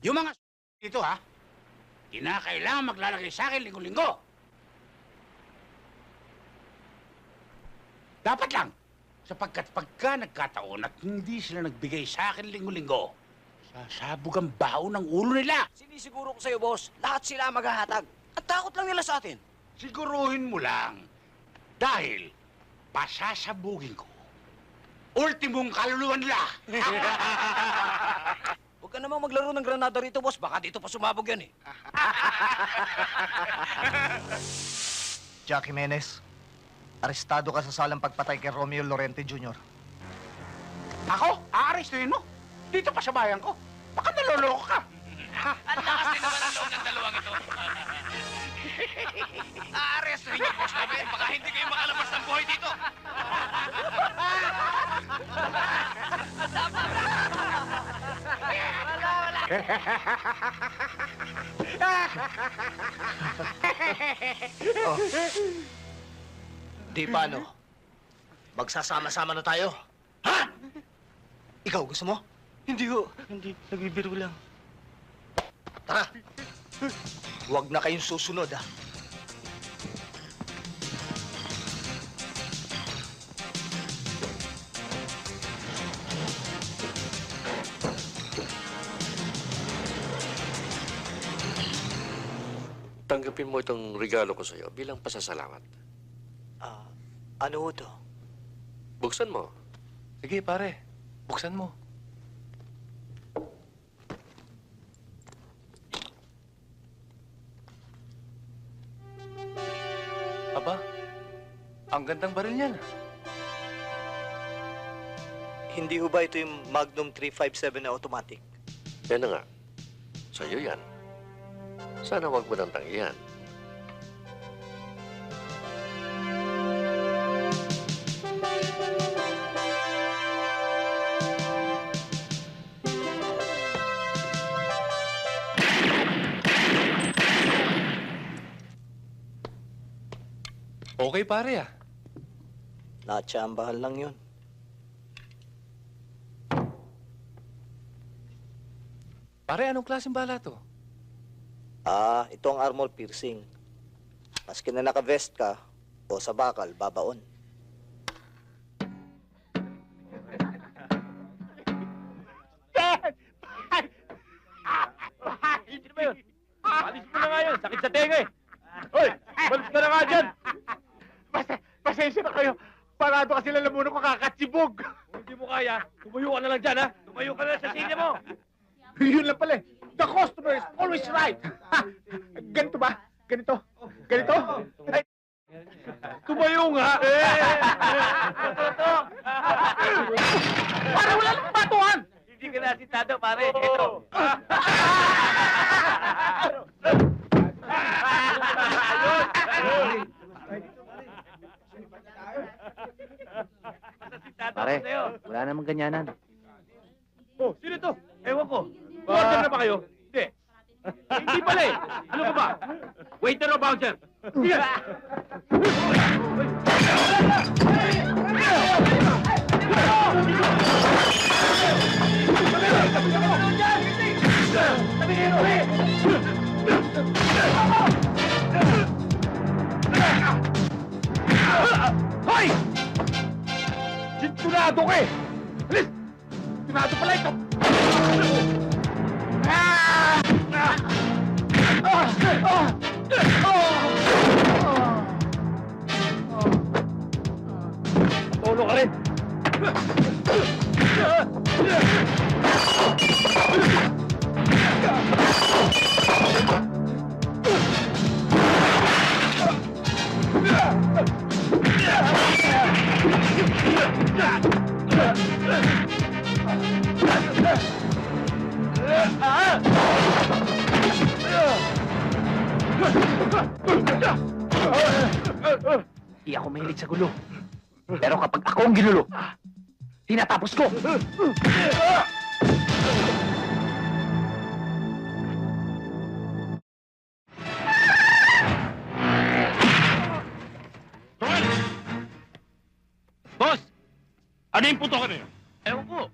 Yung mga dito ha, kinakailangan maglalagay sa akin linggo-linggo. Dapat lang, sapagkat pagka nagkataon at hindi sila nagbigay sa akin linggo-linggo, sasabog ang baho ng ulo nila. Sinisiguro ko sa'yo, boss, lahat sila maghahatag. At takot lang nila sa atin. Siguruhin mo lang, dahil pasasabugin ko. Ultimong kaluluwan nila. Huwag ka namang maglaro ng granada rito, boss. Baka dito pa sumabog yan, eh. Jack Jimenez, arestado ka sa salang pagpatay kay Romeo Lorente Jr. Ako? Aarestuhin mo? Dito pa sa bayan ko? Baka naloloko ka. Ang lakas din naman ang loob ng dalawang ito. Aarestuhin niyo, boss namin. Baka hindi kayo makalabas ng buhay dito. Oh. Di paano? Magsasama-sama na tayo. Ha? Ikaw, gusto mo? Hindi ho. Hindi. Nagbibiro lang. Tara. Huwag na kayong susunod, ha? Tanggapin mo itong regalo ko sa'yo bilang pasasalamat. Ano ho to? Buksan mo. Sige, pare. Buksan mo. Aba, ang gandang baril niyan. Hindi ho ba ito yung Magnum 357 na automatic? Yan na nga. Sa'yo yan. Sana wag mo nang tanggihan. Okay, pare ah. Natsambahan lang yun. Pare, anong klaseng bala to? Ito ang armor piercing. Maski na naka-vest ka o sa bakal, babaon. Hindi ba yun? Alis mo na nga yun. Sakit sa tenga, eh. Hoy! Balis ka na nga dyan! Pasensya na kayo. Parado kasi lang muna ko kakatsibog. Kung hindi mo kaya, tumayo ka na lang dyan, ha? Tumayo ka na lang sa silya mo. Yun lang pala eh. The customer is always right. Ganito ba? Ganito? Ganito? Ay, Tumayo nga! para wala nang batuhan! Hindi ka nasitado, pare. Ito. Pare, wala namang ganyanan. Oh, sino to? Ewan ko. Order na ba kayo? Hindi. Hindi pala eh. Ano ka ba? Waiter o bouncer? Hoy! Sintunado ka eh! Alis! Sintunado pala ito! Tolo ka rin. Di ako mahilig sa gulo. Pero kapag ako ang ginulo, tinatapos ko. Boss! Ano yung puto ka na yun? Ewan ko.